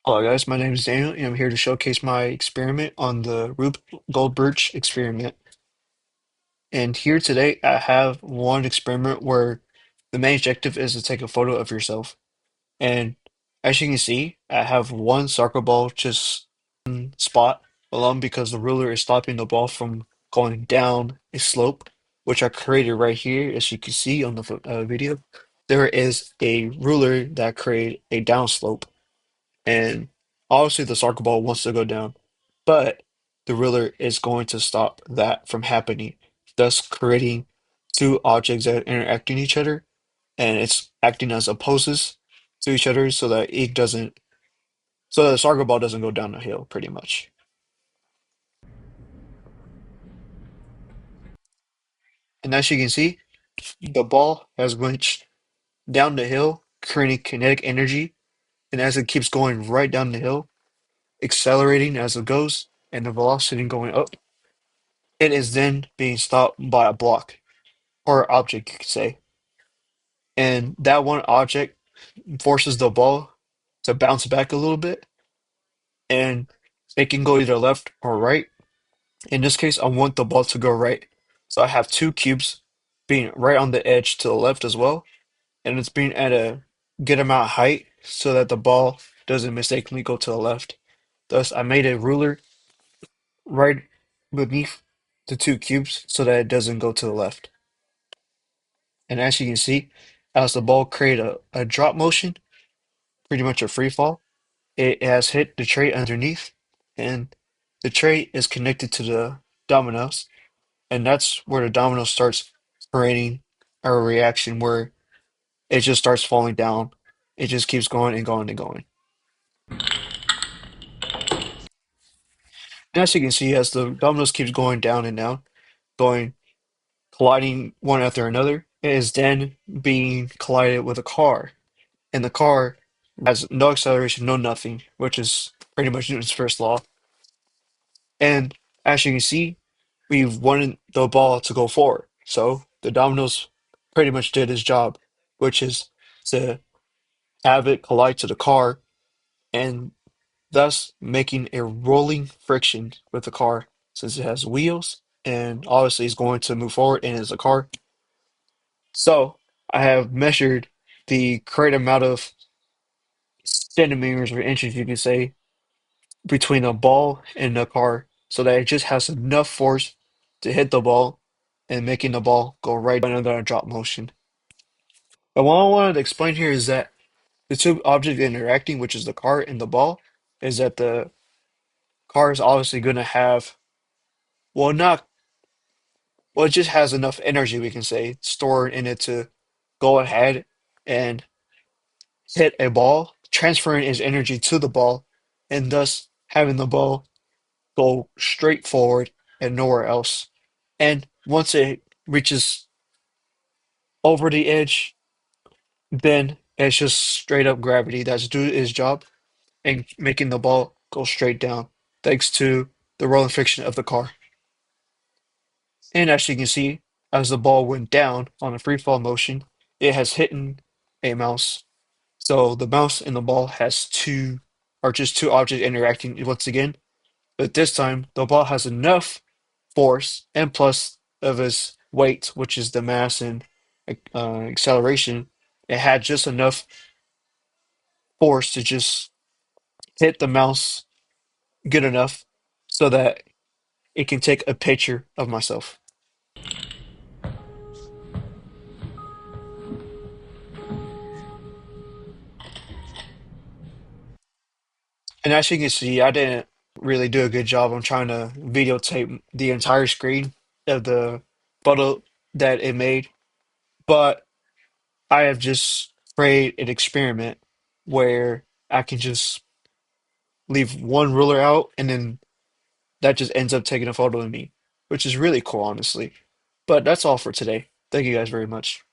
Hello guys, my name is Daniel and I'm here to showcase my experiment on the Rube Goldberg experiment. And here today I have one experiment where the main objective is to take a photo of yourself. And as you can see, I have one soccer ball just spot alone because the ruler is stopping the ball from going down a slope, which I created right here. As you can see on the video, there is a ruler that created a down slope. And obviously, the soccer ball wants to go down, but the ruler is going to stop that from happening, thus creating two objects that are interacting each other, and it's acting as opposes to each other so that the soccer ball doesn't go down the hill, pretty much. And as you can see, the ball has went down the hill, creating kinetic energy, and as it keeps going right down the hill, accelerating as it goes, and the velocity going up. It is then being stopped by a block or object, you could say. And that one object forces the ball to bounce back a little bit and it can go either left or right. In this case, I want the ball to go right. So I have two cubes being right on the edge to the left as well. And it's being at a good amount of height so that the ball doesn't mistakenly go to the left. Thus, I made a ruler right beneath the two cubes so that it doesn't go to the left. And as you can see, as the ball created a drop motion, pretty much a free fall, it has hit the tray underneath, and the tray is connected to the dominoes, and that's where the domino starts creating a reaction where it just starts falling down. It just keeps going and going and going. And as you can see, as the dominoes keeps going down and down, going colliding one after another, it is then being collided with a car. And the car has no acceleration, no nothing, which is pretty much Newton's first law. And as you can see, we've wanted the ball to go forward. So the dominoes pretty much did his job, which is to have it collide to the car and thus making a rolling friction with the car since it has wheels and obviously is going to move forward and is a car. So I have measured the correct amount of centimeters or inches, you can say, between a ball and a car so that it just has enough force to hit the ball and making the ball go right under a drop motion. But what I wanted to explain here is that the two objects interacting, which is the car and the ball, is that the car is obviously going to have, well, not, well, it just has enough energy, we can say, stored in it to go ahead and hit a ball, transferring its energy to the ball, and thus having the ball go straight forward and nowhere else. And once it reaches over the edge, then it's just straight up gravity that's doing its job and making the ball go straight down, thanks to the rolling friction of the car. And as you can see, as the ball went down on a free fall motion, it has hit a mouse. So the mouse and the ball has two, are just two objects interacting once again. But this time, the ball has enough force and plus of its weight, which is the mass and acceleration. It had just enough force to just hit the mouse good enough so that it can take a picture of myself. And as you can see, I didn't really do a good job on trying to videotape the entire screen of the photo that it made, but I have just created an experiment where I can just leave one ruler out and then that just ends up taking a photo of me, which is really cool, honestly. But that's all for today. Thank you guys very much.